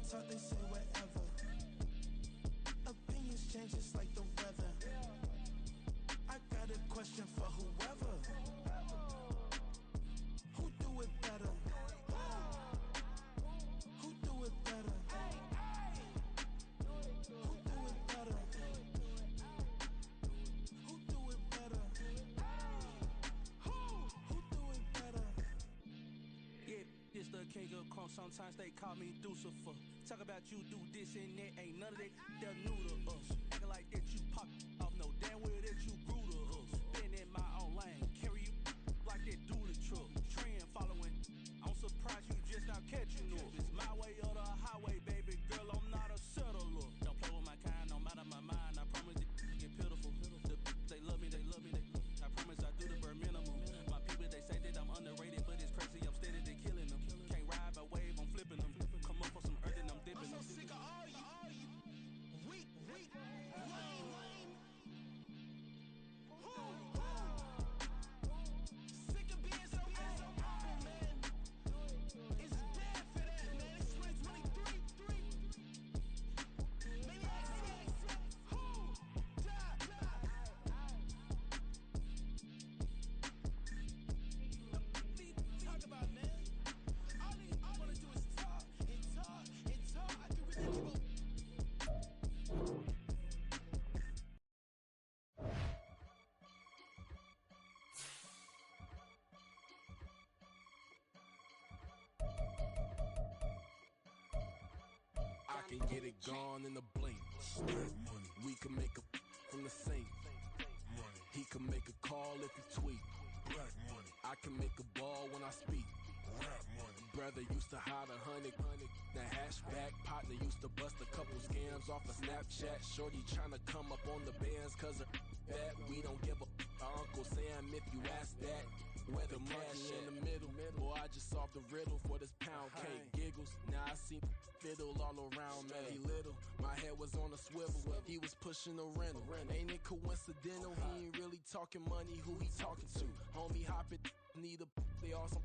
talk, they say whatever. Opinions change just like the weather. I got a question for whoever. Who do it better? Who do it better? Who do it better? Who do it better? Who do it better? Yeah, it's the king of crunk. Sometimes they call me Lucifer. Talk about you do this and that. Ain't none of that. They're new to us. Acting like that you pop off. No damn well that you grew to us. Been in my own lane. Carry you like that do the truck. Trend following. I'm surprised you just now catching up. It's my way or the highway, baby girl. I'm not a settler. Don't play with my kind. I'm out of my mind. I promise it get pitiful. They love me. I promise I do the bare minimum. My people, they say that I'm underrated, but it's crazy. I'm steady to killing them. Can't ride my wave. I'm flipping them. Come up for some earth and I'm dipping them. I'm so sick of all you weak, lame. Sick of being so humble, man. It's dead for that, man. It's 2023. Maybe who die? Talk about, man. All I wanna do is talk and talk and talk. I can really give a I can get it gone in a blink. Money. We can make a from the sink. Money. He can make a call if he tweet. Black money. I can make a ball when I speak. Rap money. Brother used to hide 100. The hashback partner used to bust a couple scams off of Snapchat. Shorty tryna come up on the bands cause of that. We don't give a Uncle Sam if you ask that. Where the money in the middle. Boy, I just solved the riddle for this pound cake. Giggles, now I see fiddle all around me. He little, my head was on a swivel. He was pushing a rental. Ain't it coincidental? He ain't really talking money, who he talking to? Homie hopping, need a, they awesome.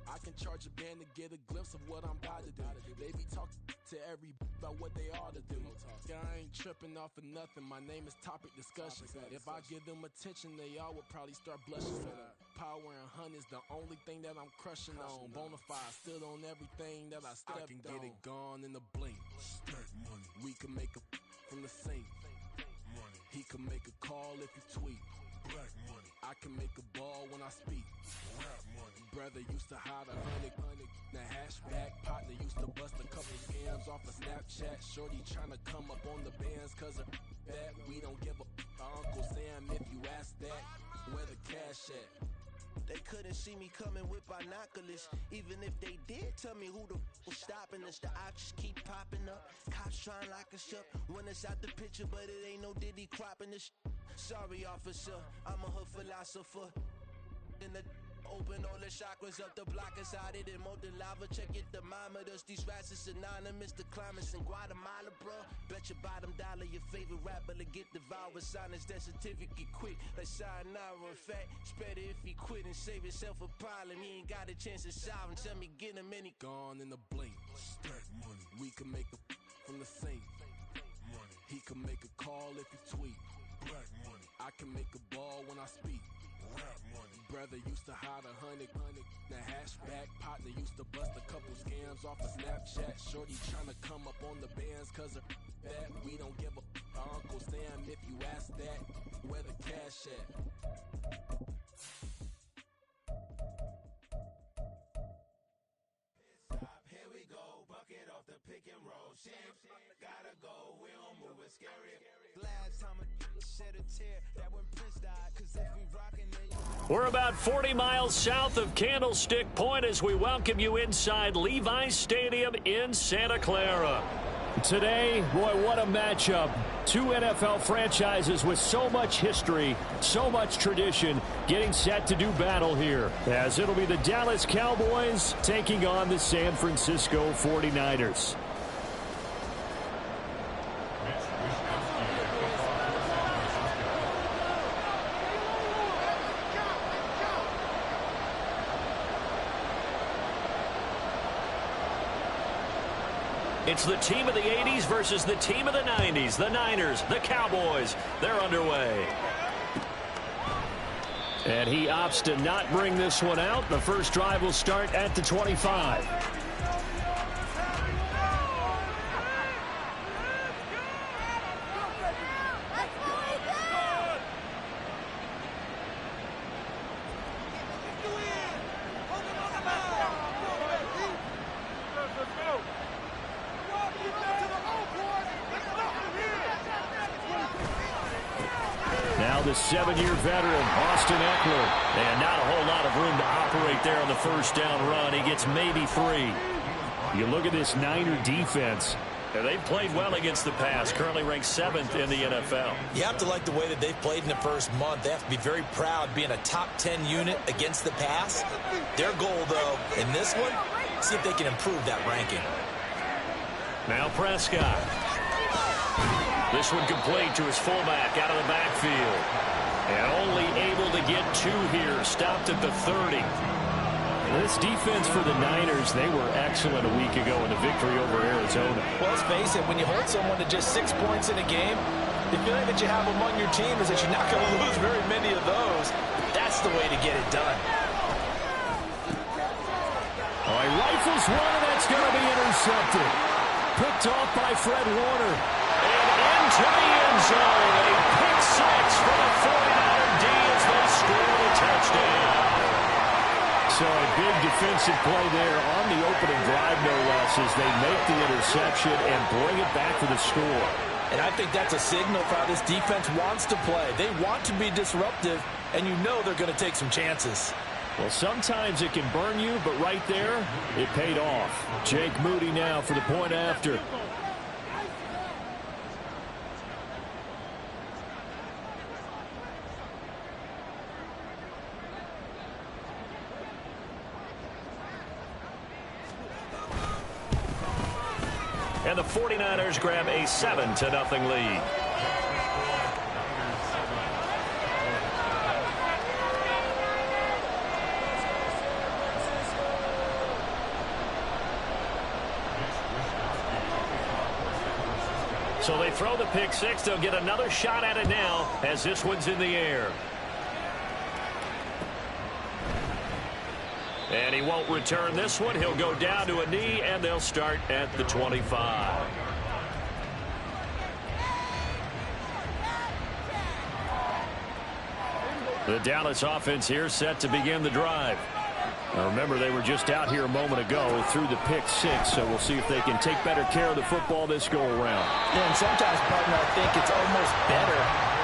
I can charge a band to get a glimpse of what I'm about to do. They be talking to every about what they ought to do. I ain't tripping off of nothing. My name is Topic Discussion. If I give them attention, they all would probably start blushing. Power and honey's the only thing that I'm crushing on. Bonafide, still on everything that I stepped on. I can get it gone in a blink. Stack money. We can make a from the sink. Money. He can make a call if he tweet. Black money. I can make a ball when I speak. Rap money. Brother used to hide 100. The hashback partner used to bust a couple scams off of Snapchat. Shorty tryna come up on the bands cause of that. We don't give a Uncle Sam if you ask that. Where the cash at? They couldn't see me coming with binoculars. Even if they did, tell me who the was stopping us. The options keep popping up. Cops trying lock us up. When it's out the picture, but it ain't no Diddy cropping this. Sorry, officer, I'm a hood philosopher. In the open all the chakras up, the block is out it and molten lava. Check your thermometers. These rats is synonymous to climates in Guatemala, bro. Bet your bottom dollar your favorite rapper to get devoured. Sign his death certificate quick, like sayonara. In fact, it's better if he quit and save himself a problem. He ain't got a chance to solve him. Tell me, get him any gone in a blink. Stack money. We can make a from the sink. Money. He can make a call if he tweet. Black money. I can make a ball when I speak. Rap money. Brother used to hide 100. The hashback partner used to bust a couple scams off of Snapchat. Shorty tryna come up on the bands cause of that. We don't give a Uncle Sam if you ask that. Where the cash at? Stop, here we go, bucket off the pick and roll. Shit, gotta go, we don't move it scary. Last time I shed a tear, that when Prince died, cause if we rockin' it. We're about 40 miles south of Candlestick Point as we welcome you inside Levi's Stadium in Santa Clara. Today, boy, what a matchup. Two NFL franchises with so much history, so much tradition, getting set to do battle here. As it'll be the Dallas Cowboys taking on the San Francisco 49ers. It's the team of the 80s versus the team of the 90s. The Niners, the Cowboys, they're underway. And he opts to not bring this one out. The first drive will start at the 25. Now the 7-year veteran, Austin Eckler. And not a whole lot of room to operate there on the first down run. He gets maybe 3. You look at this Niner defense. And they've played well against the pass, currently ranked 7th in the NFL. You have to like the way that they've played in the first month. They have to be very proud being a top 10 unit against the pass. Their goal, though, in this one, see if they can improve that ranking. Now Prescott. This one complete to his fullback out of the backfield. And only able to get 2 here, stopped at the 30. This defense for the Niners, they were excellent a week ago in the victory over Arizona. Well, let's face it, when you hold someone to just 6 points in a game, the feeling that you have among your team is that you're not going to lose very many of those. That's the way to get it done. Oh, he rifles one, and that's going to be intercepted. Picked off by Fred Warner. And into the end zone. A pick 6 for the 49er D as they score the touchdown. So a big defensive play there on the opening drive, no less, as they make the interception and bring it back for the score. And I think that's a signal for how this defense wants to play. They want to be disruptive, and you know they're going to take some chances. Well, sometimes it can burn you, but right there, it paid off. Jake Moody now for the point after. And the 49ers grab a 7-0 lead. So they throw the pick 6. They'll get another shot at it now as this one's in the air. And he won't return this one. He'll go down to a knee, and they'll start at the 25. The Dallas offense here set to begin the drive. Now remember, they were just out here a moment ago through the pick 6, so we'll see if they can take better care of the football this go-around. Yeah, and sometimes, partner, I think it's almost better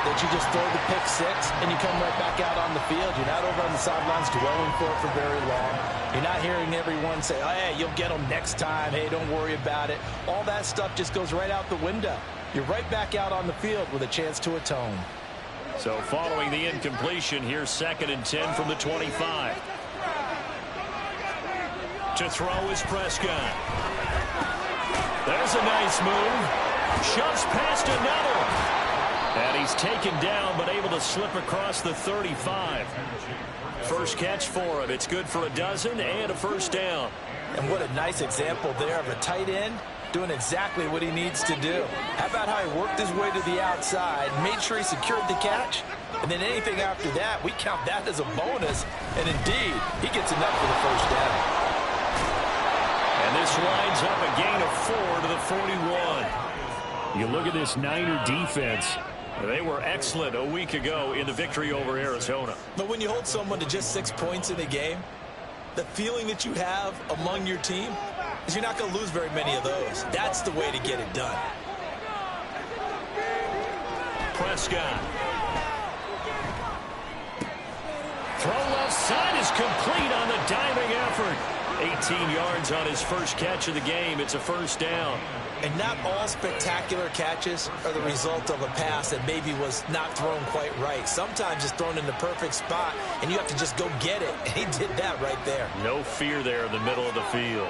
that you just throw the pick 6 and you come right back out on the field. You're not over on the sidelines dwelling for it for very long. You're not hearing everyone say, oh, hey, you'll get them next time. Hey, don't worry about it. All that stuff just goes right out the window. You're right back out on the field with a chance to atone. So following the incompletion, here's 2nd and 10 from the 25. To throw is Prescott. There's a nice move. Shoves past another. And he's taken down, but able to slip across the 35. First catch for him. It's good for a dozen and a first down. And what a nice example there of a tight end doing exactly what he needs to do. How about how he worked his way to the outside, made sure he secured the catch, and then anything after that, we count that as a bonus. And indeed, he gets enough for the first down. And this lines up a gain of 4 to the 41. You look at this Niner defense. They were excellent a week ago in the victory over Arizona. But when you hold someone to just 6 points in a game, the feeling that you have among your team is you're not going to lose very many of those. That's the way to get it done. Prescott. Throw left side is complete on the diving effort. 18 yards on his first catch of the game. It's a first down. And not all spectacular catches are the result of a pass that maybe was not thrown quite right. Sometimes it's thrown in the perfect spot, and you have to just go get it. And he did that right there. No fear there in the middle of the field.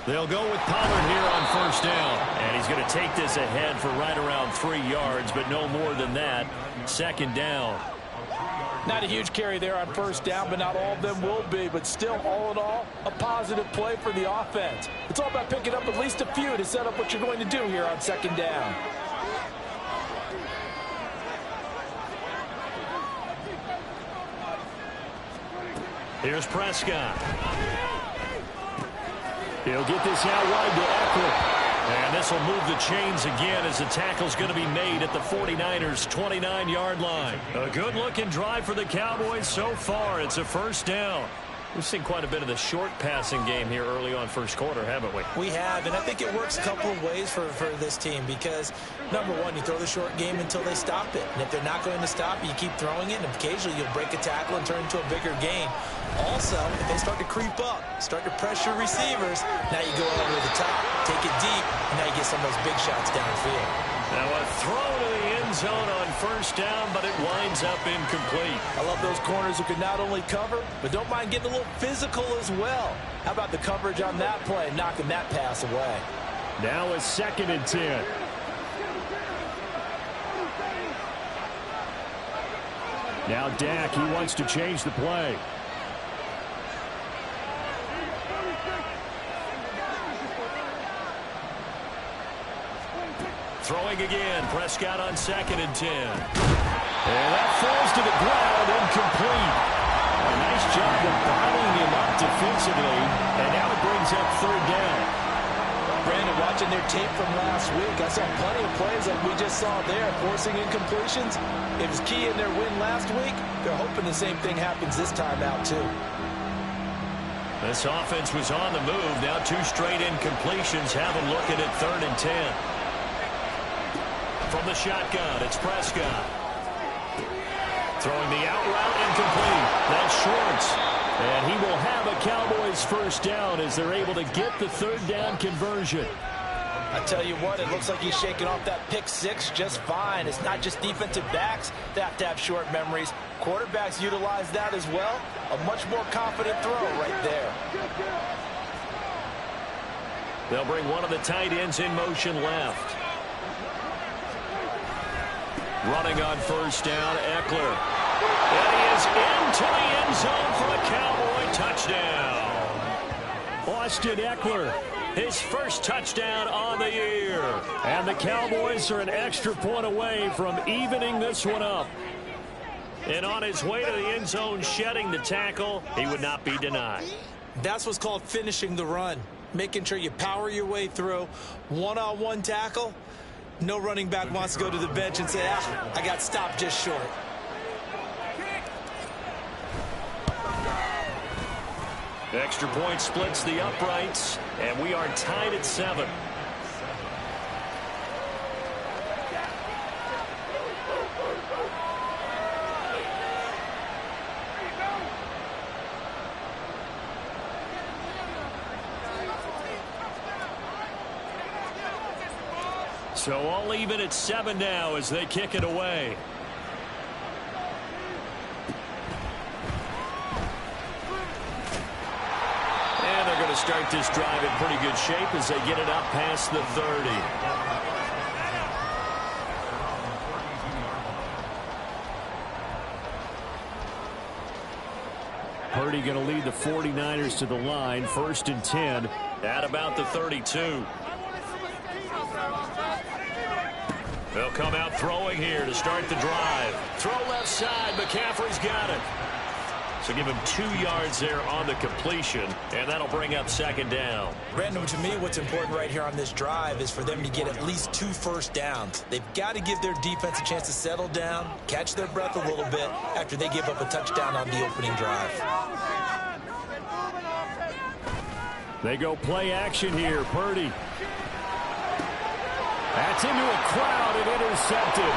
They'll go with Pollard here on first down. And he's going to take this ahead for right around 3 yards, but no more than that. Second down. Not a huge carry there on first down, but not all of them will be. But still, all in all, a positive play for the offense. It's all about picking up at least a few to set up what you're going to do here on second down. Here's Prescott. He'll get this out wide to Eckler. And this will move the chains again as the tackle's going to be made at the 49ers' 29-yard line. A good-looking drive for the Cowboys so far. It's a first down. We've seen quite a bit of the short passing game here early on first quarter, haven't we? We have, and I think it works a couple of ways for this team because, number one, you throw the short game until they stop it. And if they're not going to stop, you keep throwing it, and occasionally you'll break a tackle and turn it into a bigger gain. Also, if they start to creep up, start to pressure receivers, now you go over the top, take it deep, and now you get some of those big shots downfield. Now a throw to the end zone on first down, but it winds up incomplete. I love those corners who can not only cover, but don't mind getting a little physical as well. How about the coverage on that play, knocking that pass away? Now a 2nd and 10. Now Dak, he wants to change the play. Throwing again, Prescott on 2nd and 10. And that falls to the ground, incomplete. A nice job of bottling him up defensively, and now it brings up 3rd down. Brandon, watching their tape from last week, I saw plenty of plays like we just saw there, forcing incompletions. It was key in their win last week. They're hoping the same thing happens this time out, too. This offense was on the move. Now 2 straight incompletions. Have them looking at 3rd and 10. From the shotgun, it's Prescott. Throwing the out route, incomplete. That's Schwartz. And he will have a Cowboys first down as they're able to get the 3rd down conversion. I tell you what, it looks like he's shaking off that pick 6 just fine. It's not just defensive backs that have to have short memories. Quarterbacks utilize that as well. A much more confident throw right there. They'll bring one of the tight ends in motion left. Running on first down, Eckler. And he is into the end zone for a Cowboy touchdown. Austin Eckler, his first touchdown on the year. And the Cowboys are an extra point away from evening this one up. And on his way to the end zone, shedding the tackle, he would not be denied. That's what's called finishing the run. Making sure you power your way through. One-on-one tackle. No running back wants to go to the bench and say, I got stopped just short. Extra point splits the uprights, and we are tied at 7. So all even at 7 now as they kick it away. And they're going to start this drive in pretty good shape as they get it up past the 30. Purdy going to lead the 49ers to the line. 1st and 10 at about the 32. They'll come out throwing here to start the drive. Throw left side. McCaffrey's got it. So give him 2 yards there on the completion, and that'll bring up 2nd down. Brandon, to me, what's important right here on this drive is for them to get at least 2 first downs. They've got to give their defense a chance to settle down, catch their breath a little bit after they give up a touchdown on the opening drive. They go play action here. Purdy. That's into a crowd and intercepted.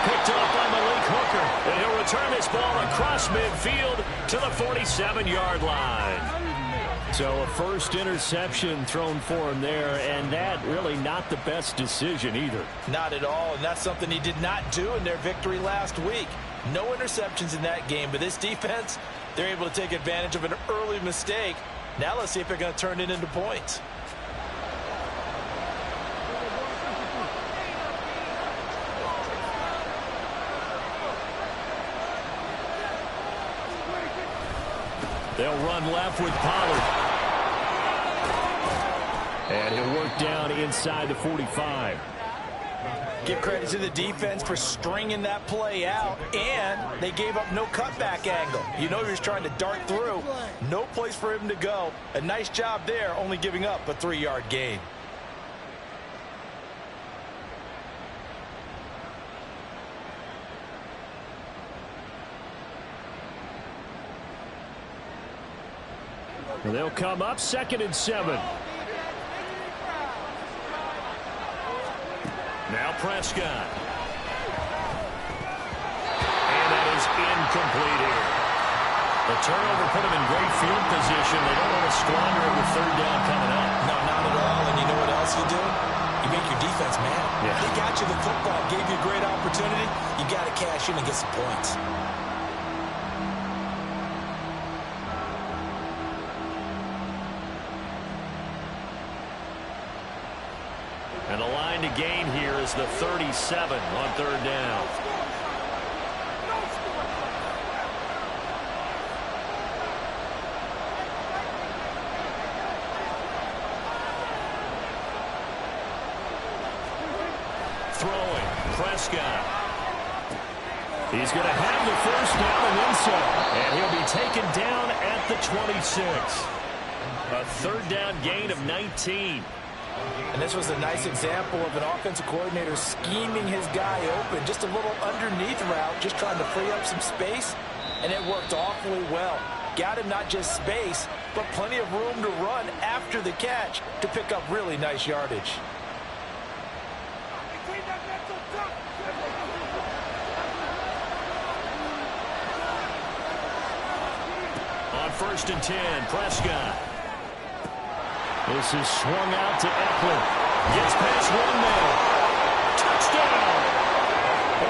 Picked off by Malik Hooker. And he'll return this ball across midfield to the 47-yard line. So a first interception thrown for him there, and that really not the best decision either. Not at all, and that's something he did not do in their victory last week. No interceptions in that game, but this defense, they're able to take advantage of an early mistake. Now let's see if they're going to turn it into points. They'll run left with Pollard. And he'll work down inside the 45. Give credit to the defense for stringing that play out, and they gave up no cutback angle. You know he was trying to dart through. No place for him to go. A nice job there, only giving up a 3-yard gain. They'll come up 2nd and 7. Now Prescott. And that is incomplete here. The turnover put them in great field position. They don't want to squander it with 3rd down coming up. No, not at all. And you know what else you do? You make your defense mad. Yeah. They got you the football, gave you a great opportunity. You got to cash in and get some points. And the line to gain here is the 37 on 3rd down. Throwing, Prescott. He's going to have the 1st down and then some. And he'll be taken down at the 26. A 3rd down gain of 19. And this was a nice example of an offensive coordinator scheming his guy open. Just a little underneath route, just trying to free up some space. And it worked awfully well. Got him not just space, but plenty of room to run after the catch to pick up really nice yardage. On 1st and 10, Prescott. This is swung out to Eckler. Gets past one man. Touchdown!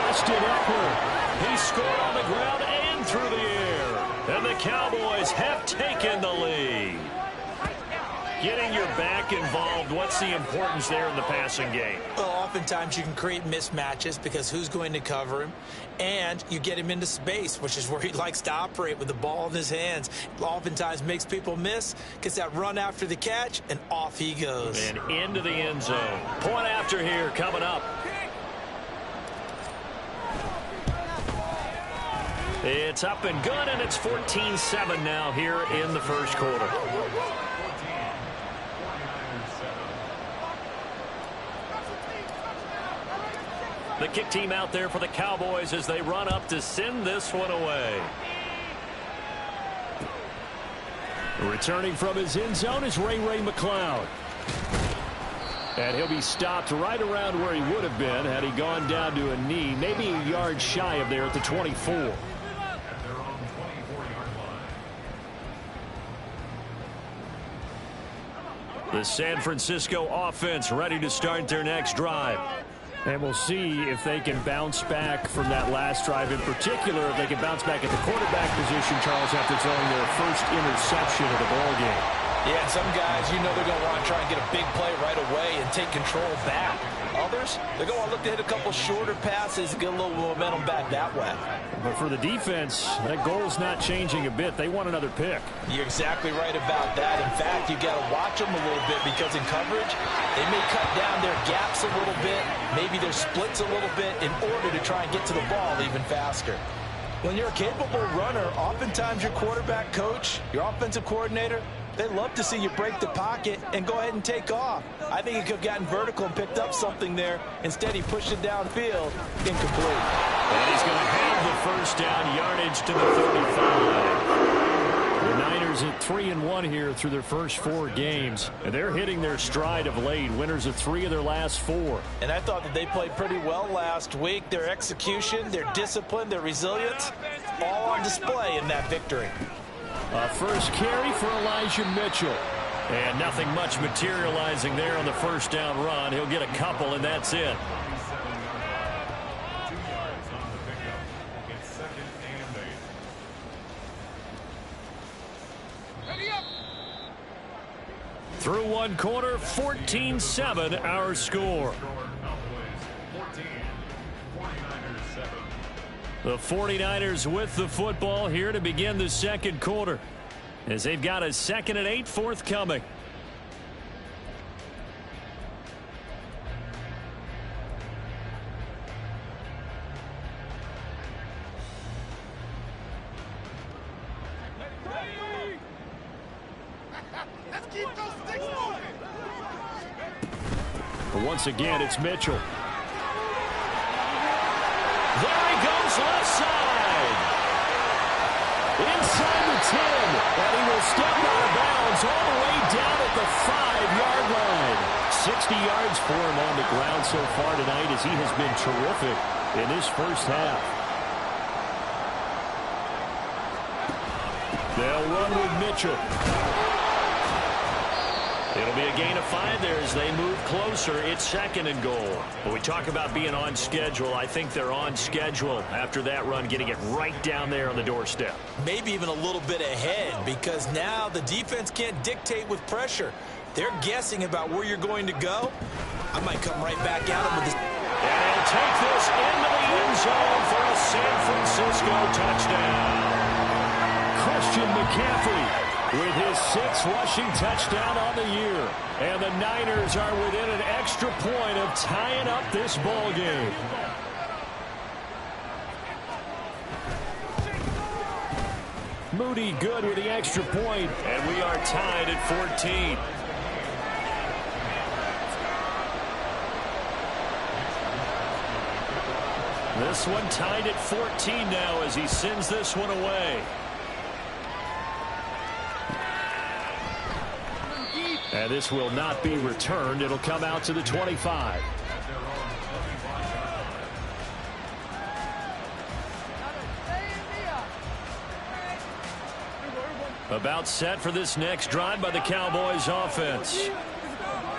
Austin Eckler. He scored on the ground and through the air. And the Cowboys have taken the lead. Getting your back involved, what's the importance there in the passing game? Well, oftentimes you can create mismatches because who's going to cover him? And you get him into space, which is where he likes to operate with the ball in his hands. Oftentimes makes people miss, gets that run after the catch, and off he goes. And into the end zone. Point after here coming up. It's up and good, and it's 14-7 now here in the 1st quarter. The kick team out there for the Cowboys as they run up to send this one away. Returning from his end zone is Ray McCloud. And he'll be stopped right around where he would have been had he gone down to a knee, maybe a yard shy of there at the 24. The San Francisco offense ready to start their next drive. And we'll see if they can bounce back from that last drive in particular, if they can bounce back at the quarterback position, Charles, after throwing their first interception of the ballgame. Yeah, some guys, you know they're going to want to try and get a big play right away and take control back. Others, they're going to want to look to hit a couple shorter passes and get a little momentum back that way. But for the defense, that goal's not changing a bit. They want another pick. You're exactly right about that. In fact, you got to watch them a little bit because in coverage, they may cut down their gaps a little bit, maybe their splits a little bit in order to try and get to the ball even faster. When you're a capable runner, oftentimes your quarterback coach, your offensive coordinator, they love to see you break the pocket and go ahead and take off. I think he could have gotten vertical and picked up something there. Instead, he pushed it downfield. Incomplete. And he's going to have the 1st down, yardage to the 35. The Niners at 3-1 here through their first 4 games. And they're hitting their stride of late. Winners of 3 of their last 4. And I thought that they played pretty well last week. Their execution, their discipline, their resilience, all on display in that victory. A first carry for Elijah Mitchell. And nothing much materializing there on the 1st down run. He'll get a couple, and that's it. Through one quarter, 14-7 our score. The 49ers with the football here to begin the 2nd quarter. as they've got a 2nd and 8 forthcoming. But once again, it's Mitchell. There he goes, left side. Inside the 10, and he will step out of bounds all the way down at the 5-yard line. 60 yards for him on the ground so far tonight, as he has been terrific in this first half. They'll run with Mitchell. It'll be a gain of 5 there as they move closer. It's 2nd and goal. When we talk about being on schedule, I think they're on schedule after that run, getting it right down there on the doorstep. Maybe even a little bit ahead, because now the defense can't dictate with pressure. They're guessing about where you're going to go. I might come right back at them with this. And he'll take this into the end zone for a San Francisco touchdown. Christian McCaffrey with his 6th rushing touchdown on the year. And the Niners are within an extra point of tying up this ball game. Moody good with the extra point, and we are tied at 14. This one tied at 14 now as he sends this one away. And this will not be returned. It'll come out to the 25. About set for this next drive by the Cowboys offense.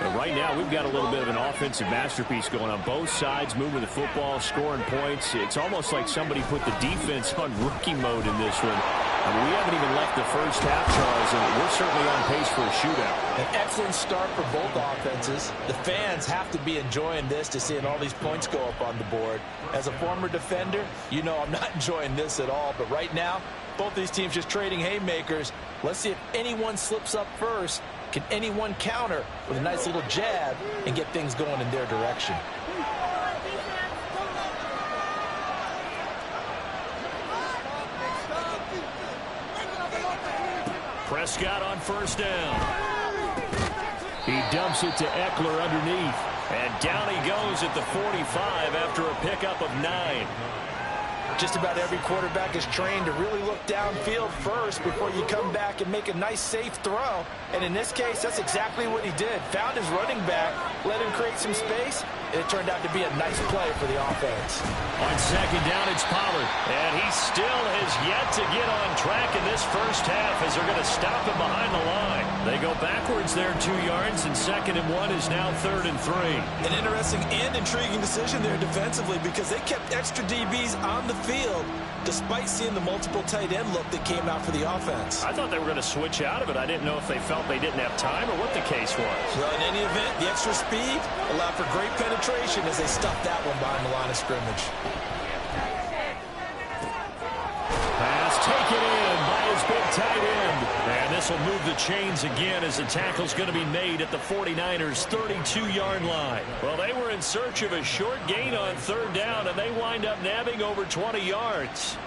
And right now, we've got a little bit of an offensive masterpiece going on. Both sides moving the football, scoring points. It's almost like somebody put the defense on rookie mode in this one. I mean, we haven't even left the first half, Charles, and we're certainly on pace for a shootout. An excellent start for both offenses. The fans have to be enjoying this to seeing all these points go up on the board. As a former defender, you know I'm not enjoying this at all. But right now, both these teams just trading haymakers. Let's see if anyone slips up first. Can anyone counter with a nice little jab and get things going in their direction? Prescott on first down. He dumps it to Eckler underneath. And down he goes at the 45 after a pickup of 9. Just about every quarterback is trained to really look downfield first before you come back and make a nice, safe throw. And in this case, that's exactly what he did. Found his running back, let him create some space, and it turned out to be a nice play for the offense. On second down, it's Pollard. And he still has yet to get on track in this first half as they're going to stop him behind the line. They go backwards there 2 yards, and 2nd and 1 is now 3rd and 3. An interesting and intriguing decision there defensively, because they kept extra DBs on the field despite seeing the multiple tight end look that came out for the offense. I thought they were going to switch out of it. I didn't know if they felt they didn't have time or what the case was. Well, in any event, the extra speed allowed for great penetration as they stuffed that one behind the line of scrimmage. Pass taken in by his big tight end. And this will move the chains again as the tackle's going to be made at the 49ers' 32-yard line. Well, they were in search of a short gain on 3rd down, and they wind up nabbing over 20 yards.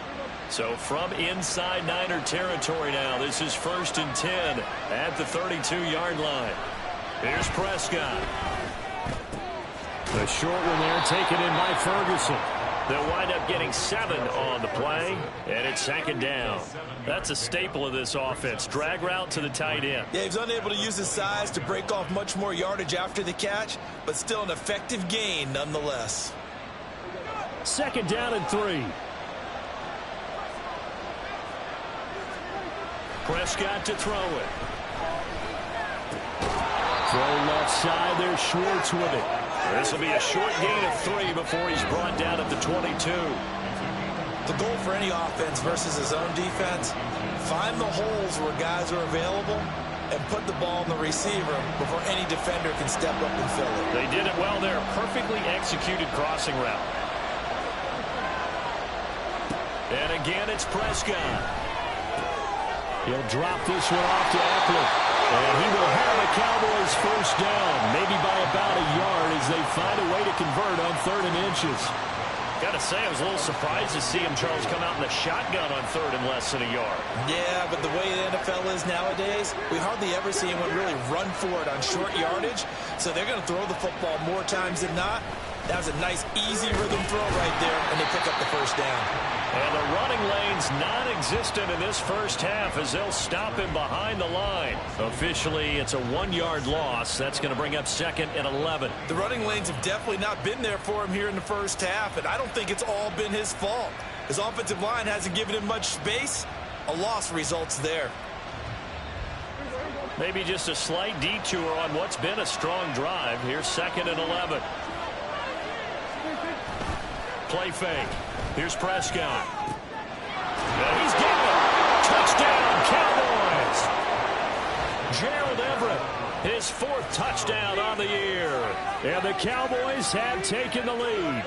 So from inside Niner territory now, this is 1st and 10 at the 32-yard line. Here's Prescott. The short one there taken in by Ferguson. They'll wind up getting 7 on the play, and it's 2nd down. That's a staple of this offense. Drag route to the tight end. Yeah, he's unable to use his size to break off much more yardage after the catch, but still an effective gain nonetheless. 2nd down and 3. Prescott to throw it. Throw left side. There's Schwartz with it. This will be a short gain of 3 before he's brought down at the 22. The goal for any offense versus his own defense, find the holes where guys are available and put the ball in the receiver before any defender can step up and fill it. They did it well there. Perfectly executed crossing route. And again, it's Prescott. He'll drop this one off to Eckler. And he will have a Cowboys first down, maybe by about a yard as they find a way to convert on 3rd and inches. Got to say, I was a little surprised to see him, Charles, come out in the shotgun on 3rd and less than a yard. Yeah, but the way the NFL is nowadays, we hardly ever see anyone really run for it on short yardage. So they're going to throw the football more times than not. That was a nice, easy rhythm throw right there, and they pick up the first down. And the running lane's non-existent in this first half as they'll stop him behind the line. Officially, it's a 1-yard loss. That's going to bring up 2nd and 11. The running lanes have definitely not been there for him here in the first half, and I don't think it's all been his fault. His offensive line hasn't given him much space. A loss results there. Maybe just a slight detour on what's been a strong drive. Here's 2nd and 11. Play fake. Here's Prescott. And he's getting it. Touchdown, Cowboys. Gerald Everett, his 4th touchdown on the year. And the Cowboys have taken the lead.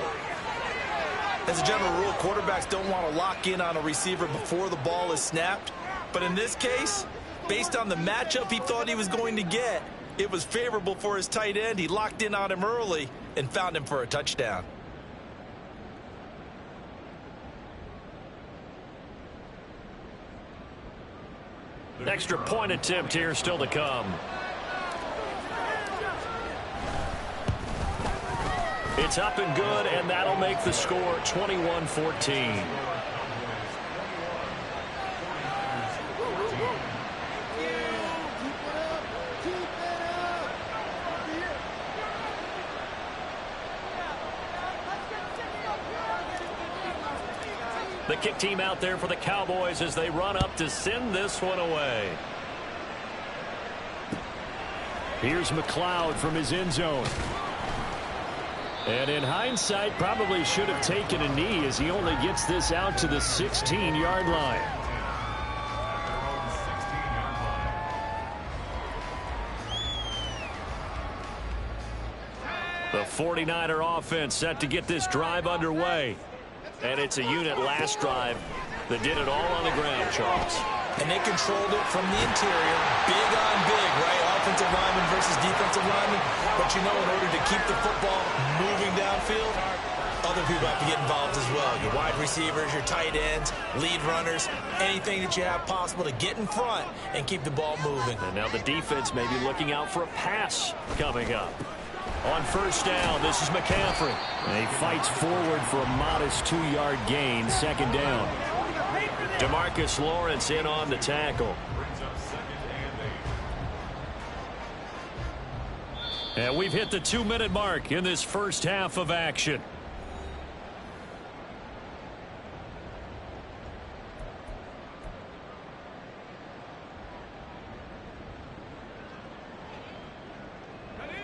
As a general rule, quarterbacks don't want to lock in on a receiver before the ball is snapped. But in this case, based on the matchup he thought he was going to get, it was favorable for his tight end. He locked in on him early and found him for a touchdown. Extra point attempt here still to come. It's up and good, and that'll make the score 21-14. The kick team out there for the Cowboys as they run up to send this one away. Here's McLeod from his end zone. And in hindsight, probably should have taken a knee as he only gets this out to the 16-yard line. The 49er offense set to get this drive underway. And it's a unit last drive that did it all on the ground, Charles. And they controlled it from the interior. Big on big, right? Offensive lineman versus defensive lineman. But you know, in order to keep the football moving downfield, other people have to get involved as well. Your wide receivers, your tight ends, lead runners, anything that you have possible to get in front and keep the ball moving. And now the defense may be looking out for a pass coming up. On first down, this is McCaffrey. And he fights forward for a modest 2-yard gain, 2nd down. DeMarcus Lawrence in on the tackle. And we've hit the 2-minute mark in this first half of action.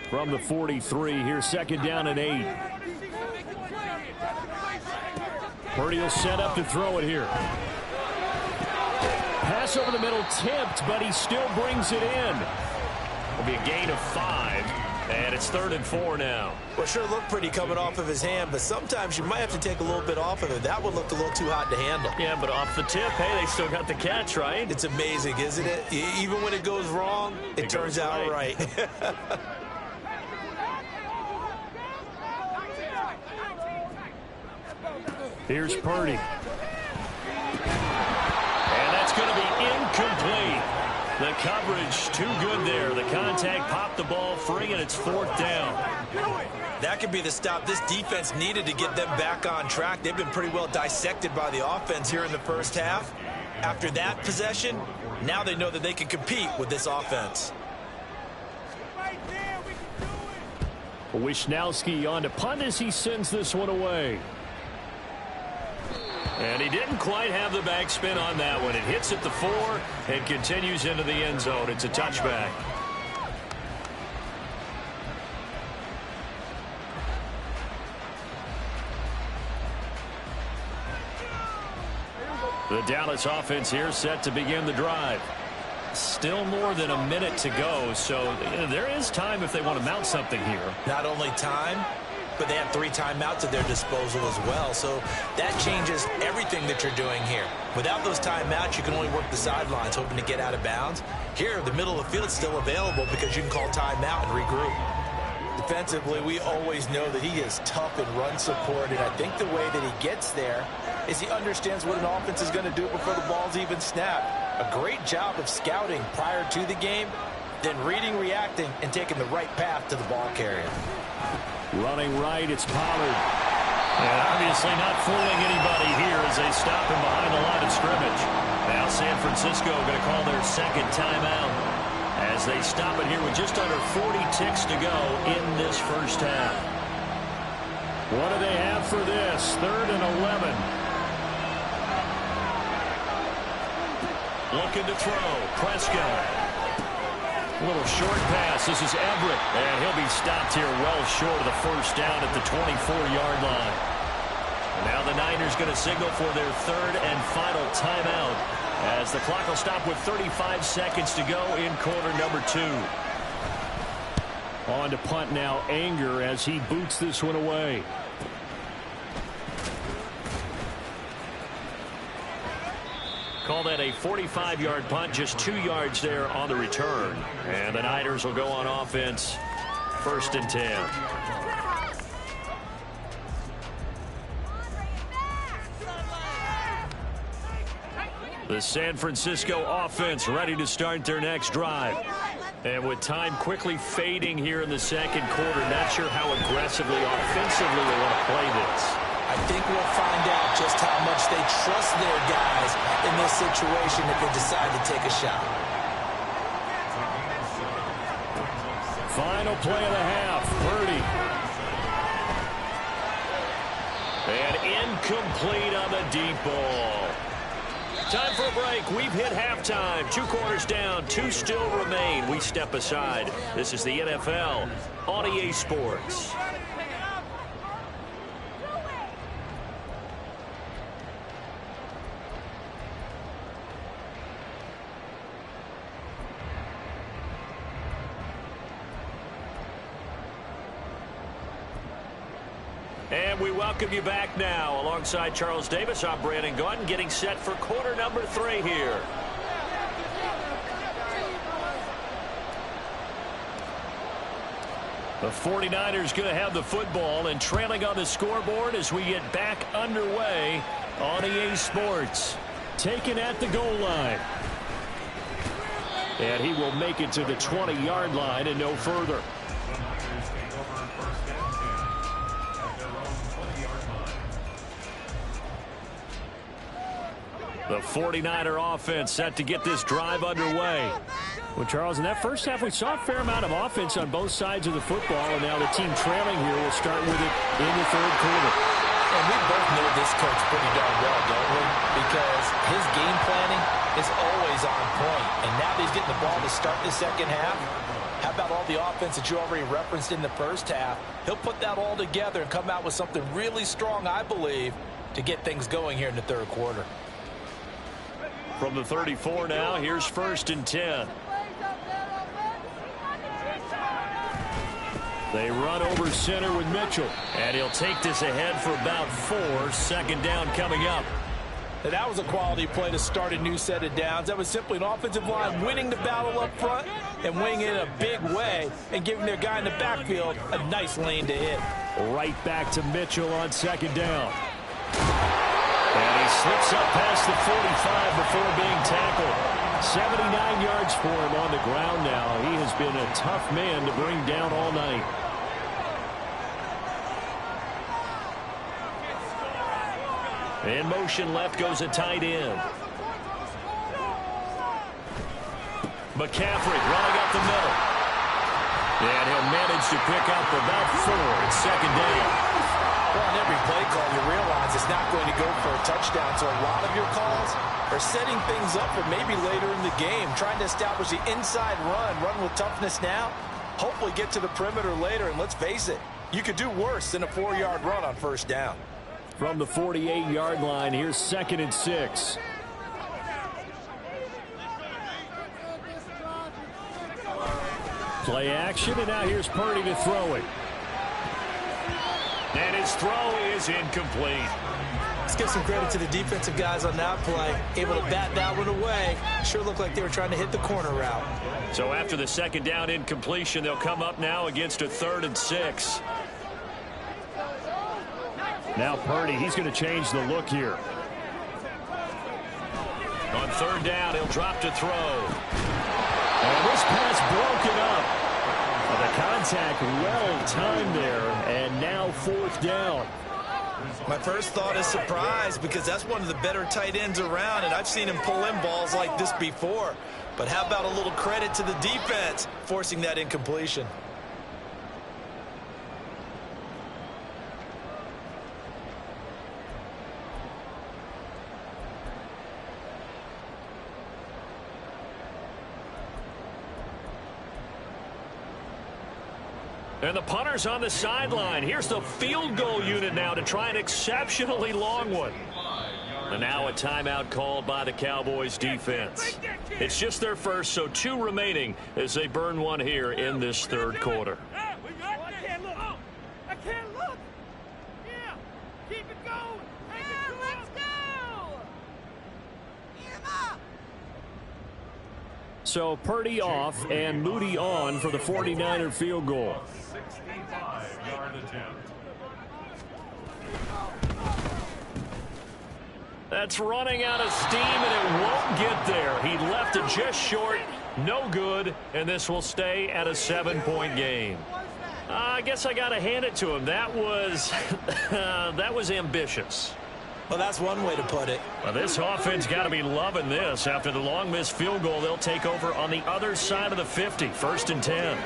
From the 43, here's 2nd down and 8. Purdy will set up to throw it here. Pass over the middle tipped, but he still brings it in. It'll be a gain of 5, and it's 3rd and 4 now. Well, sure looked pretty coming off of his hand, but sometimes you might have to take a little bit off of it. That one looked a little too hot to handle. Yeah, but off the tip, hey, they still got the catch, right? It's amazing, isn't it? Even when it goes wrong, it turns out right. Here's Purdy. And that's going to be incomplete. The coverage too good there. The contact popped the ball free, and it's 4th down. That could be the stop this defense needed to get them back on track. They've been pretty well dissected by the offense here in the first half. After that possession, now they know that they can compete with this offense. Wisnowski on to punt as he sends this one away. And he didn't quite have the backspin on that one. It hits at the 4 and continues into the end zone. It's a touchback. The Dallas offense here set to begin the drive. Still more than a minute to go, so there is time if they want to mount something here. Not only time, but they have 3 timeouts at their disposal as well. So that changes everything that you're doing here. Without those timeouts, you can only work the sidelines, hoping to get out of bounds. Here, the middle of the field is still available because you can call timeout and regroup. Defensively, we always know that he is tough in run support, and I think the way that he gets there is he understands what an offense is going to do before the ball's even snapped. A great job of scouting prior to the game, then reading, reacting, and taking the right path to the ball carrier. Running right, it's Pollard. And obviously not fooling anybody here as they stop him behind the line of scrimmage. Now San Francisco going to call their second timeout as they stop it here with just under 40 ticks to go in this first half. What do they have for this? 3rd and 11. Looking to throw. Prescott. A little short pass. This is Everett. And he'll be stopped here well short of the first down at the 24-yard line. Now the Niners going to signal for their 3rd and final timeout as the clock will stop with 35 seconds to go in quarter number 2. On to punt now, Anger, as he boots this one away. Call that a 45-yard punt, just 2 yards there on the return. And the Niners will go on offense, 1st and 10. The San Francisco offense ready to start their next drive. And with time quickly fading here in the second quarter, not sure how aggressively, offensively they want to play this. I think we'll find out just how much they trust their guys in this situation if they decide to take a shot. Final play of the half, Purdy. And incomplete on the deep ball. Time for a break. We've hit halftime. 2 quarters down. 2 still remain. We step aside. This is the NFL on EA Sports. And we welcome you back now. Alongside Charles Davis, I'm Brandon Gaudin, getting set for quarter number 3 here. The 49ers going to have the football and trailing on the scoreboard as we get back underway on EA Sports. Taken at the goal line. And he will make it to the 20-yard line and no further. The 49er offense set to get this drive underway. Well, Charles, in that first half, we saw a fair amount of offense on both sides of the football, and now the team trailing here will start with it in the 3rd quarter. And we both know this coach pretty darn well, don't we? Because his game planning is always on point. And now that he's getting the ball to start the second half, how about all the offense that you already referenced in the first half? He'll put that all together and come out with something really strong, I believe, to get things going here in the 3rd quarter. From the 34 now, here's 1st and 10. They run over center with Mitchell. And he'll take this ahead for about 4. 2nd down coming up. And that was a quality play to start a new set of downs. That was simply an offensive line winning the battle up front and winning it in a big way and giving their guy in the backfield a nice lane to hit. Right back to Mitchell on 2nd down. And he slips up past the 45 before being tackled. 79 yards for him on the ground now. He has been a tough man to bring down all night. In motion left goes a tight end. McCaffrey running up the middle. And he'll manage to pick up about 4 at 2nd down. Well, on every play call, you realize it's not going to go for a touchdown, so a lot of your calls are setting things up for maybe later in the game, trying to establish the inside run with toughness now, hopefully get to the perimeter later, and let's face it, you could do worse than a 4-yard run on 1st down. From the 48-yard line, here's 2nd and 6. Play action, and now here's Purdy to throw it. And his throw is incomplete. Let's give some credit to the defensive guys on that play. Able to bat that one away. Sure looked like they were trying to hit the corner route. So after the second down incompletion, they'll come up now against a 3rd and 6. Now Purdy, he's going to change the look here. On 3rd down, he'll drop to throw. And this pass broken up. The contact well timed there, and now 4th down. My first thought is surprise, because that's one of the better tight ends around, and I've seen him pull in balls like this before. But how about a little credit to the defense forcing that incompletion? And the punter's on the sideline. Here's the field goal unit now to try an exceptionally long one. And now a timeout called by the Cowboys defense. It's just their first, so 2 remaining as they burn one here in this 3rd quarter. I can't look. I can't look. Yeah. Keep it going. Let's go. So Purdy off and Moody on for the 49er field goal. 65-yard attempt. That's running out of steam, and it won't get there. He left it just short, no good, and this will stay at a 7-point game. I guess I got to hand it to him. That was ambitious. Well, that's one way to put it. Well, this offense got to be loving this. After the long missed field goal, they'll take over on the other side of the 50, 1st and 10.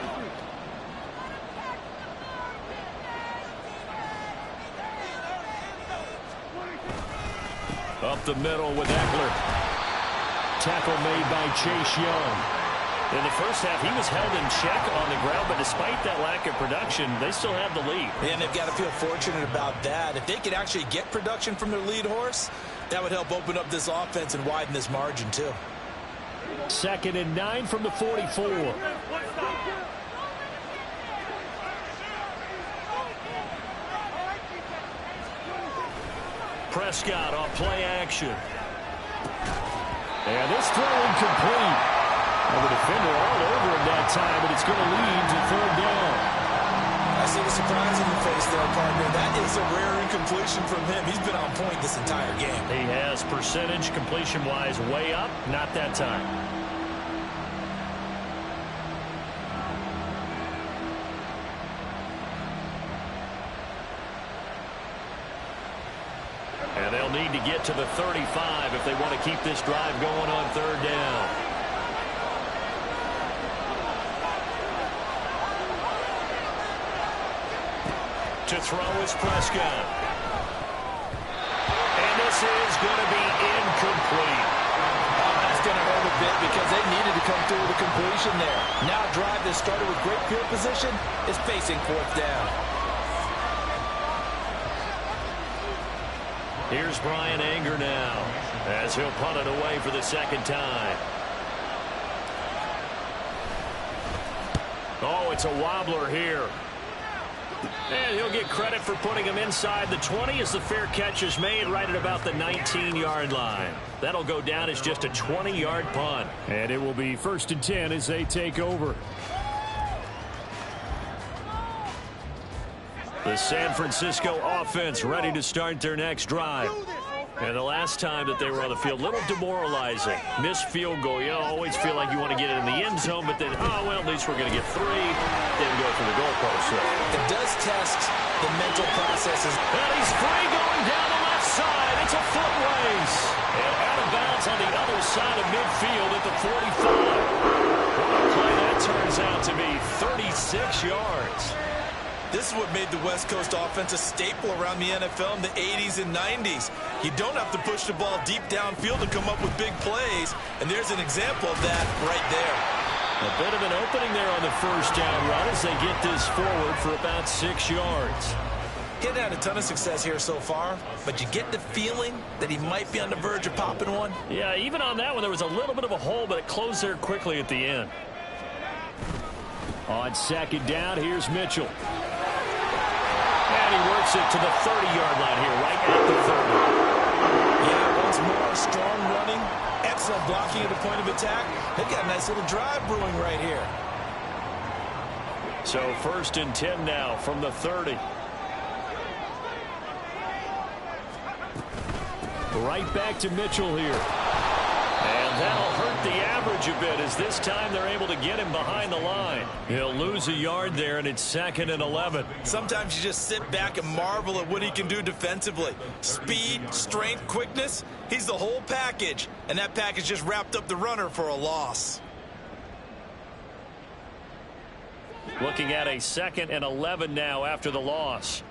Up the middle with Eckler. Tackle made by Chase Young. In the first half, he was held in check on the ground, but despite that lack of production, they still have the lead. And they've got to feel fortunate about that. If they could actually get production from their lead horse, that would help open up this offense and widen this margin, too. 2nd and 9 from the 44. Prescott on play action. And this throw incomplete. And the defender all over him that time, and it's going to lead to 3rd down. I see the surprise in the face there, partner. That is a rare incompletion from him. He's been on point this entire game. He has percentage completion-wise way up, not that time. And they'll need to get to the 35 if they want to keep this drive going on 3rd down. To throw is Prescott. And this is going to be incomplete. That's going to hurt a bit because they needed to come through with a completion there. Now a drive that started with great field position is facing 4th down. Here's Brian Anger now as he'll punt it away for the 2nd time. Oh, it's a wobbler here. And he'll get credit for putting him inside the 20 as the fair catch is made right at about the 19-yard line. That'll go down as just a 20-yard punt. And it will be 1st and 10 as they take over. The San Francisco offense ready to start their next drive. And the last time that they were on the field, a little demoralizing. Missed field goal. You always feel like you want to get it in the end zone, but then, oh, well, at least we're going to get 3. Didn't go for the goalpost. So. It does test the mental processes. And he's free going down the left side. It's a foot race. And out of bounds on the other side of midfield at the 45. What a play that turns out to be. 36 yards. This is what made the West Coast offense a staple around the NFL in the 80s and 90s. You don't have to push the ball deep downfield to come up with big plays, and there's an example of that right there. A bit of an opening there on the 1st down run as they get this forward for about 6 yards. He hasn't had a ton of success here so far, but you get the feeling that he might be on the verge of popping one. Yeah, even on that one, there was a little bit of a hole, but it closed there quickly at the end. On 2nd down, here's Mitchell. And And he works it to the 30-yard line here, right at the 30. Yeah, once more, strong running, excellent blocking at the point of attack. They've got a nice little drive brewing right here. So 1st and 10 now from the 30. Right back to Mitchell here. And that'll hurt the average a bit as this time they're able to get him behind the line. He'll lose a yard there, and it's 2nd and 11. Sometimes you just sit back and marvel at what he can do defensively. Speed, strength, quickness, he's the whole package. And that package just wrapped up the runner for a loss. Looking at a 2nd and 11 now after the loss.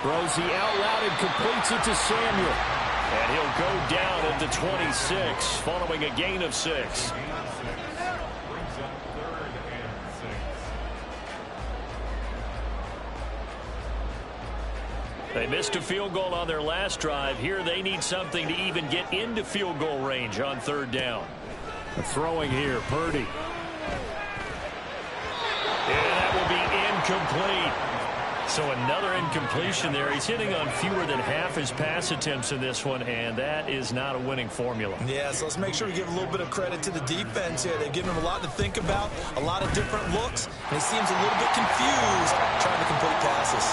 Throws the out route and completes it to Samuel. And he'll go down at the 26 following a gain of 6. They missed a field goal on their last drive. Here they need something to even get into field goal range on 3rd down. Throwing here, Purdy. And that will be incomplete. So another incompletion there. He's hitting on fewer than half his pass attempts in this one, and that is not a winning formula. Yeah, so let's make sure we give a little bit of credit to the defense here. They've given him a lot to think about, a lot of different looks, and he seems a little bit confused trying to complete passes.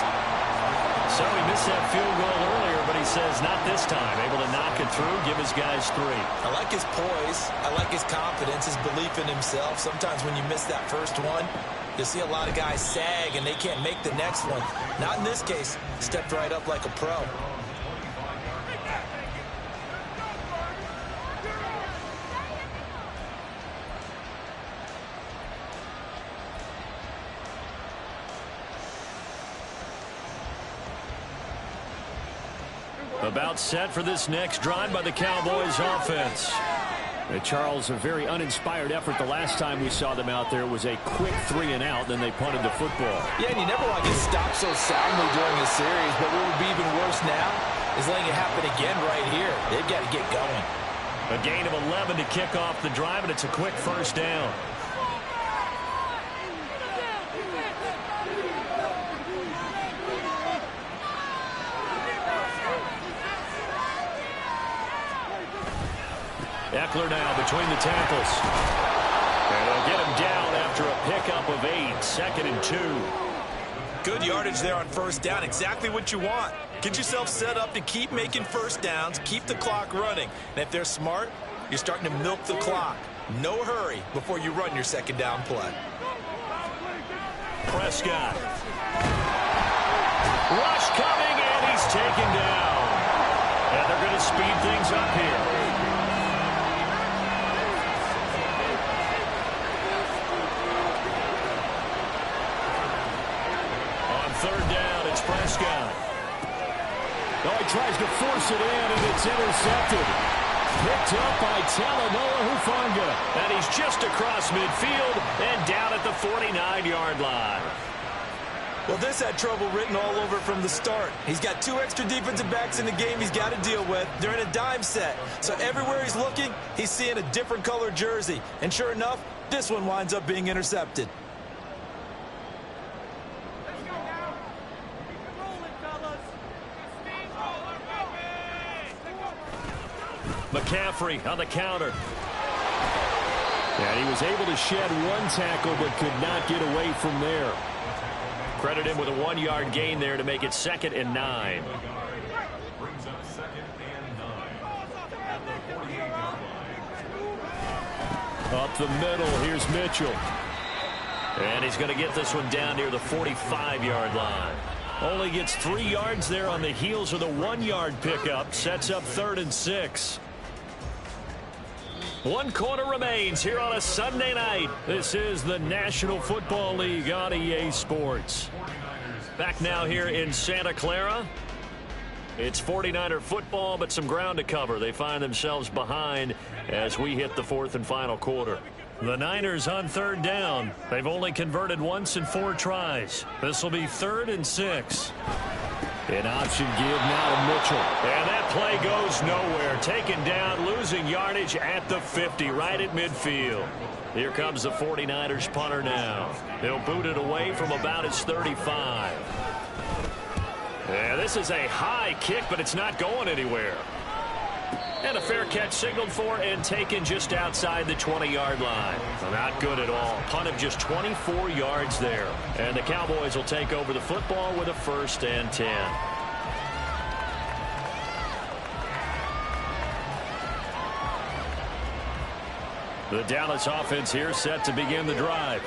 So he missed that field goal earlier, but he says not this time. Able to knock it through, give his guys 3. I like his poise. I like his confidence, his belief in himself. Sometimes when you miss that first one, you'll see a lot of guys sag and they can't make the next one. Not in this case. Stepped right up like a pro. About set for this next drive by the Cowboys offense. Charles, a very uninspired effort the last time we saw them out there. It was a quick 3 and out, then they punted the football. Yeah, and you never want to get stopped so soundly during a series, but what would be even worse now is letting it happen again right here. They've got to get going. A gain of 11 to kick off the drive, and it's a quick 1st down. Eckler now between the tackles. And they'll get him down after a pickup of 8. 2nd and 2. Good yardage there on 1st down. Exactly what you want. Get yourself set up to keep making 1st downs, keep the clock running. And if they're smart, you're starting to milk the clock. No hurry before you run your 2nd down play. Prescott. Rush coming, and he's taken down. And they're going to speed things up here. On 3rd down, it's Prescott. Oh, he tries to force it in, and it's intercepted. Picked up by Talanoa Hufanga. And he's just across midfield and down at the 49-yard line. Well, this had trouble written all over from the start. He's got 2 extra defensive backs in the game he's got to deal with. They're in a dime set. So everywhere he's looking, he's seeing a different color jersey. And sure enough, this one winds up being intercepted. McCaffrey on the counter. And he was able to shed 1 tackle but could not get away from there. Credit him with a 1-yard gain there to make it 2nd and 9. Brings up 2nd and 9 at the 48-yard line. Up the middle, here's Mitchell. And he's going to get this one down near the 45-yard line. Only gets 3 yards there on the heels of the 1-yard pickup. Sets up 3rd and 6. 1 quarter remains here on a Sunday night. This is the National Football League on EA Sports. Back now here in Santa Clara. It's 49er football, but some ground to cover. They find themselves behind as we hit the 4th and final quarter. The Niners on 3rd down. They've only converted once in 4 tries. This will be 3rd and 6. An option give now to Mitchell. And that play goes nowhere. Taken down, losing yardage at the 50, right at midfield. Here comes the 49ers punter now. They'll boot it away from about his 35. Yeah, this is a high kick, but it's not going anywhere. And a fair catch signaled for and taken just outside the 20-yard line. Not good at all. Punt of just 24 yards there. And the Cowboys will take over the football with a 1st and 10. The Dallas offense here set to begin the drive.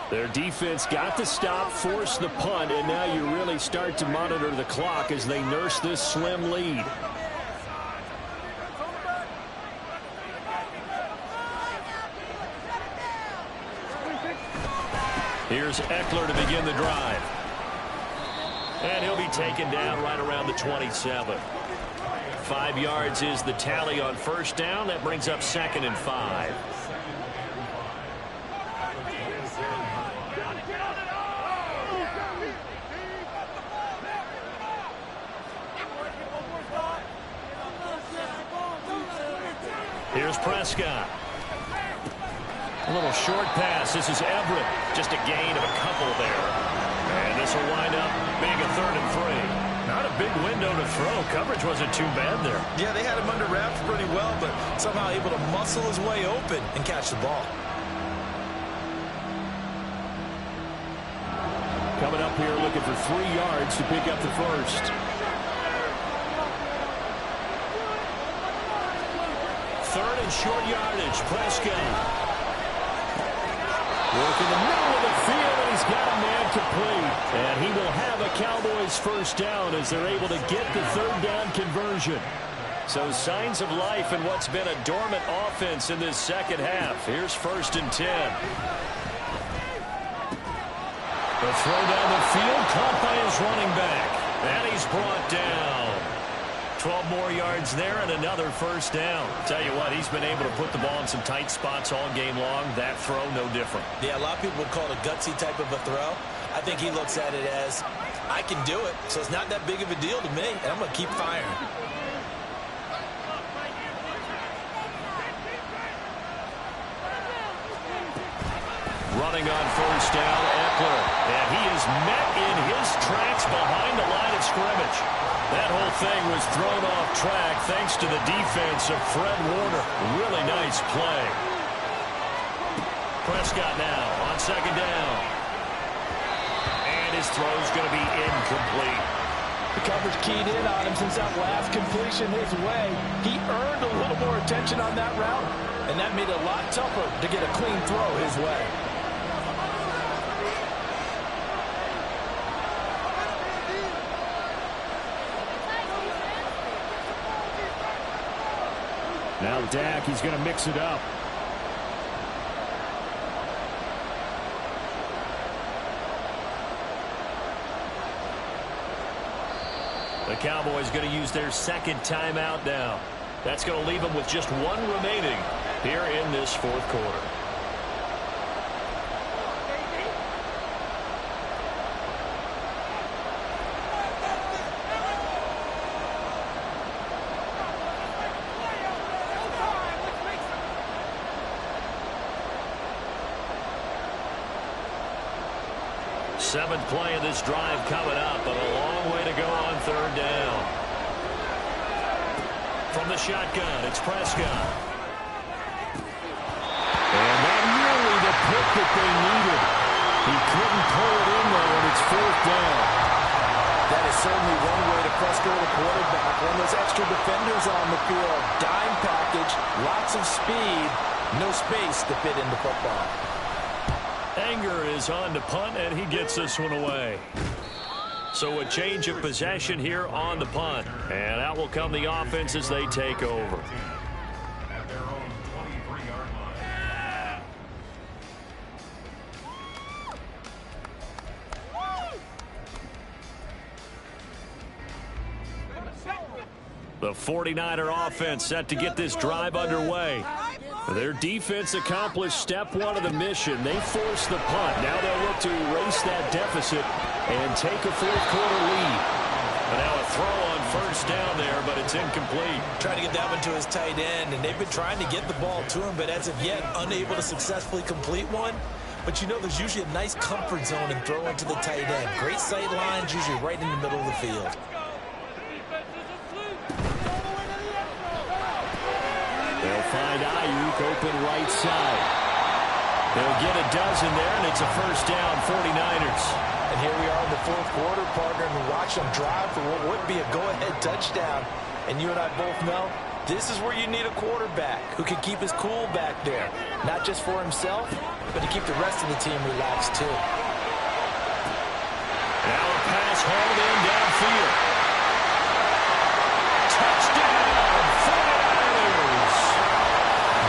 Their defense got the stop, forced the punt, and now you really start to monitor the clock as they nurse this slim lead. Here's Eckler to begin the drive. And he'll be taken down right around the 27. 5 yards is the tally on 1st down. That brings up 2nd and 5. Here's Prescott. A little short pass. This is Everett. Just a gain of a couple there. And this will wind up being a 3rd and 3. Not a big window to throw. Coverage wasn't too bad there. Yeah, they had him under wraps pretty well, but somehow able to muscle his way open and catch the ball. Coming up here looking for 3 yards to pick up the 1st. 3rd and short yardage. Prescott. Work in the middle of the field, and he's got a man complete. And he will have a Cowboys 1st down as they're able to get the 3rd down conversion. So signs of life in what's been a dormant offense in this 2nd half. Here's 1st and 10. The throw down the field, caught by his running back. And he's brought down. 12 more yards there and another 1st down. Tell you what, he's been able to put the ball in some tight spots all game long. That throw, no different. Yeah, a lot of people would call it a gutsy type of a throw. I think he looks at it as, I can do it, so it's not that big of a deal to me, and I'm going to keep firing. Running on 1st down, Eckler. And he is met in his tracks behind the line of scrimmage. That whole thing was thrown off track thanks to the defense of Fred Warner. Really nice play. Prescott now on 2nd down. And his throw's going to be incomplete. The coverage keyed in on him since that last completion his way. He earned a little more attention on that route, and that made it a lot tougher to get a clean throw his way. Now Dak, he's going to mix it up. The Cowboys going to use their 2nd timeout now. That's going to leave them with just 1 remaining here in this 4th quarter. Seventh play of this drive coming up, but a long way to go on 3rd down. From the shotgun, it's Prescott. And not nearly the pick that they needed. He couldn't pull it in there, and it's 4th down. That is certainly one way to frustrate a quarterback. When there's extra defenders on the field, dime package, lots of speed, no space to fit into football. Anger is on to punt, and he gets this one away. So a change of possession here on the punt. And out will come the offense as they take over. At their own 23-yard line. The 49er offense set to get this drive underway. Their defense accomplished step 1 of the mission. They forced the punt. Now they'll look to erase that deficit and take a 4th quarter lead. But It's incomplete. Trying to get that one to his tight end, and they've been trying to get the ball to him, but as of yet, unable to successfully complete one. But you know, there's usually a nice comfort zone in throwing to the tight end. Great sight lines, usually right in the middle of the field. They'll find Ayuk open right side. They'll get a dozen there, and it's a first down, 49ers. And here we are in the fourth quarter, partner, and we watch them drive for what would be a go-ahead touchdown. And you and I both know this is where you need a quarterback who can keep his cool back there. Not just for himself, but to keep the rest of the team relaxed, too. Now a pass hauled in downfield. Touchdown, 49ers.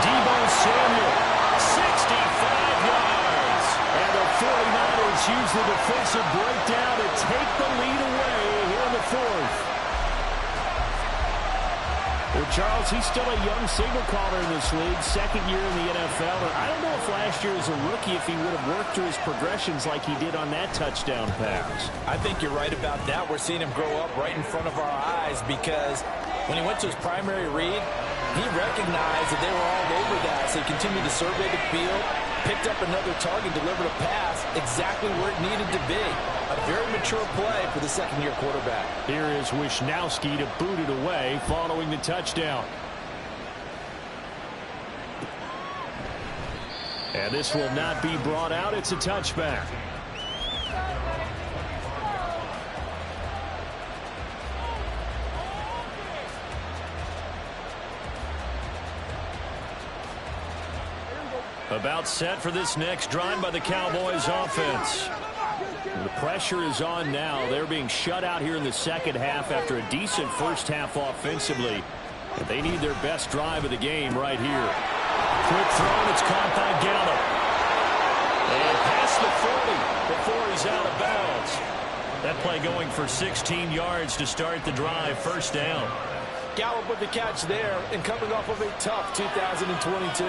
Deebo Samuel, 65 yards. And the 49ers use the defensive breakdown to take the lead away here in the fourth. Well, Charles, he's still a young signal caller in this league, second year in the NFL. And I don't know if last year as a rookie, if he would have worked through his progressions like he did on that touchdown pass. I think you're right about that. We're seeing him grow up right in front of our eyes because when he went to his primary read, he recognized that they were all over that. So he continued to survey the field, picked up another target, delivered a pass exactly where it needed to be. A very mature play for the second-year quarterback. Here is Wisnowski to boot it away following the touchdown. And this will not be brought out. It's a touchback. About set for this next drive by the Cowboys offense. The pressure is on now. They're being shut out here in the second half after a decent first half offensively. And they need their best drive of the game right here. Quick throw, and it's caught by Gallup. And past the 40 before he's out of bounds. That play going for 16 yards to start the drive, first down. Gallup with the catch there and coming off of a tough 2022.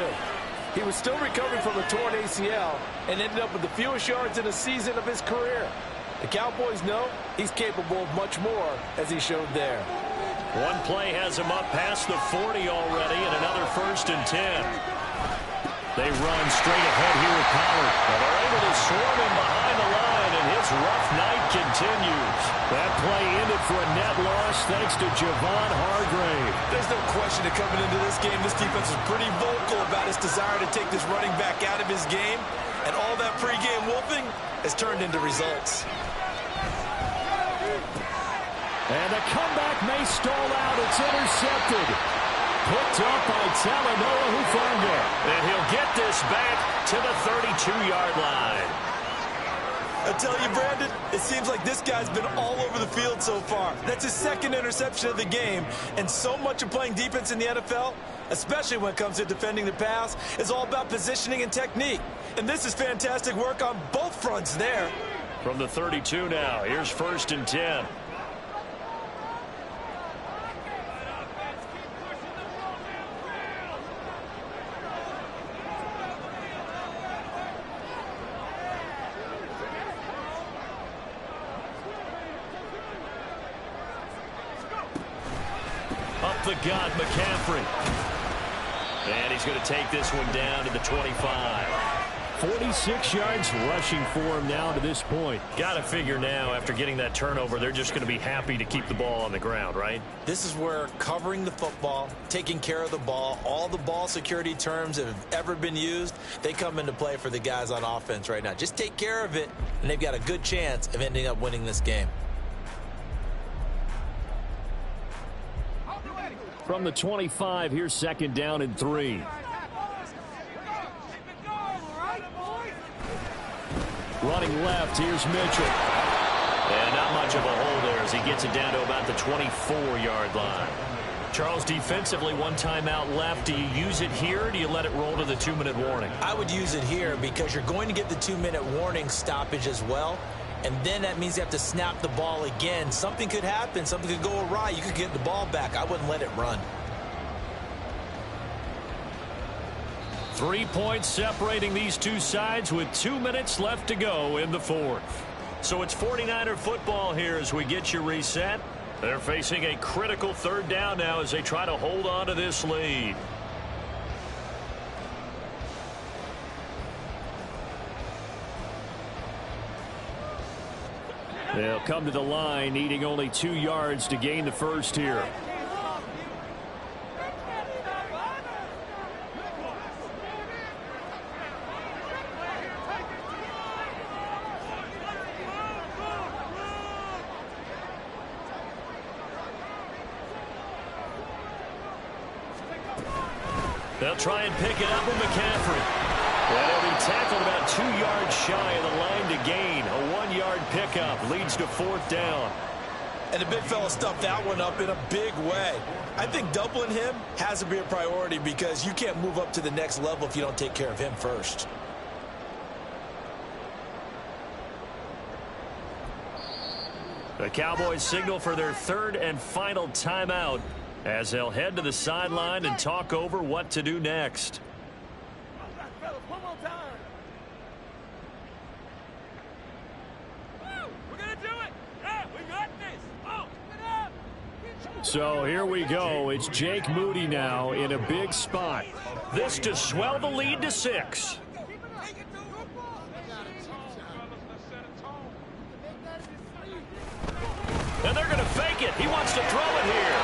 He was still recovering from a torn ACL and ended up with the fewest yards in a season of his career. The Cowboys know he's capable of much more, as he showed there. One play has him up past the 40 already, and another first and 10. They run straight ahead here with Pollard. Well, they're able to swarm him behind the line, and his rough night continues. That play ended for a net loss thanks to Javon Hargrave. There's no question that coming into this game, this defense is pretty vocal about its desire to take this running back out of his game, and all that pregame wolfing has turned into results. And the comeback may stall out. It's intercepted. Picked up by Talanoa Hufanga. And he'll get this back to the 32-yard line. I tell you, Brandon, it seems like this guy's been all over the field so far. That's his second interception of the game. And so much of playing defense in the NFL, especially when it comes to defending the pass, is all about positioning and technique. And this is fantastic work on both fronts there. From the 32 now, here's first and 10. The gut, McCaffrey. And he's going to take this one down to the 25. 46 yards rushing for him now to this point. Got to figure now, after getting that turnover, they're just going to be happy to keep the ball on the ground, right? This is where covering the football, taking care of the ball, all the ball security terms that have ever been used, they come into play for the guys on offense right now. Just take care of it, and they've got a good chance of ending up winning this game. From the 25, here's second down and 3. Running left, here's Mitchell. And not much of a hole there as he gets it down to about the 24-yard line. Charles, defensively, one timeout left. Do you use it here, or do you let it roll to the 2-minute warning? I would use it here because you're going to get the 2-minute warning stoppage as well. And then that means you have to snap the ball again. Something could happen. Something could go awry. You could get the ball back. I wouldn't let it run. 3 points separating these two sides with 2 minutes left to go in the fourth. So it's 49er football here as we get you reset. They're facing a critical third down now as they try to hold on to this lead. They'll come to the line, needing only 2 yards to gain the first here. They'll try and pick it up with McCaffrey. And he'll be tackled about 2 yards shy of the line to gain. A 1-yard pickup leads to 4th down. And the big fella stuffed that one up in a big way. I think doubling him has to be a priority because you can't move up to the next level if you don't take care of him first. The Cowboys signal for their 3rd and final timeout as they'll head to the sideline and talk over what to do next. One more time. We're going to do it. Yeah, we got this. Oh, get up. So here we go. It's Jake Moody now in a big spot. This to swell the lead to 6. And they're going to fake it. He wants to throw it here.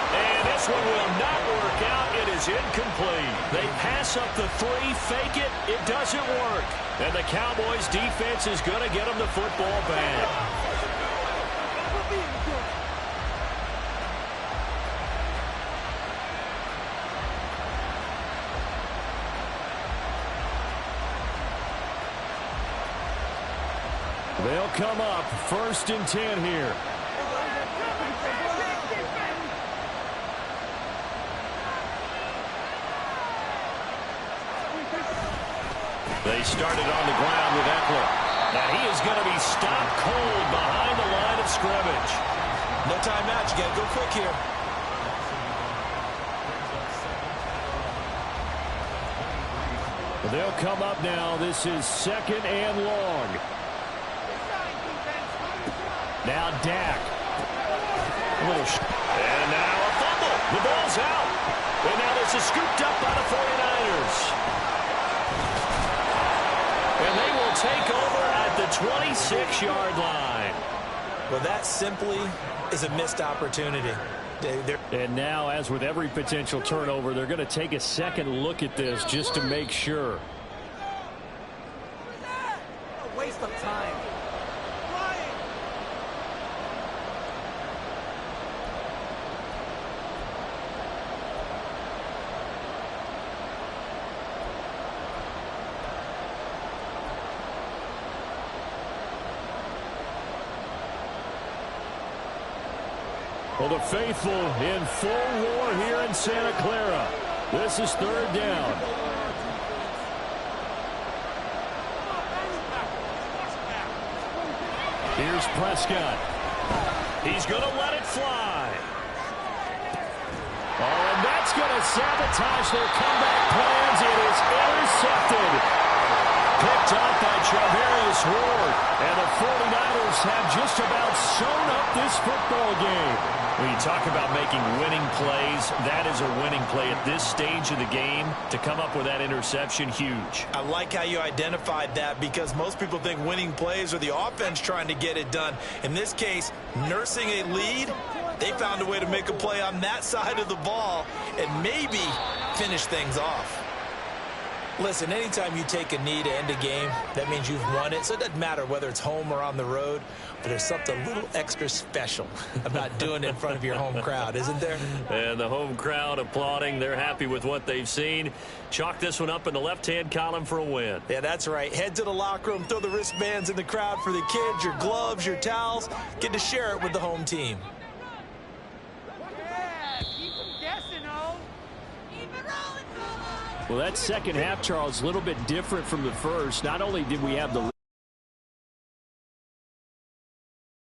And this one will not work out. It is incomplete. They pass up the 3, fake it. It doesn't work. And the Cowboys defense is going to get them the football back. They'll come up 1st and 10 here. They started on the ground with Eckler. And he is going to be stopped cold behind the line of scrimmage. No timeout. You got to go quick here. They'll come up now. This is 2nd and long. Now Dak. And now a fumble. The ball's out. And now this is scooped up by the 49ers. And they will take over at the 26-yard line. Well, that simply is a missed opportunity. And now, as with every potential turnover, they're going to take a second look at this just to make sure. A waste of time. Well, the faithful in full roar here in Santa Clara. This is 3rd down. Here's Prescott. He's going to let it fly. Oh, and that's going to sabotage their comeback plans. It is intercepted. Picked up by Charvarius Ward. And the 49ers have just about sewn up this football game. When you talk about making winning plays, that is a winning play at this stage of the game. To come up with that interception, huge. I like how you identified that because most people think winning plays are the offense trying to get it done. In this case, nursing a lead, they found a way to make a play on that side of the ball and maybe finish things off. Listen, anytime you take a knee to end a game, that means you've won it. So it doesn't matter whether it's home or on the road, but there's something a little extra special about doing it in front of your home crowd, isn't there? And the home crowd applauding. They're happy with what they've seen. Chalk this one up in the left-hand column for a win. Yeah, that's right. Head to the locker room, throw the wristbands in the crowd for the kids, your gloves, your towels. Get to share it with the home team. Well, that second half, Charles, a little bit different from the first. Not only did we have the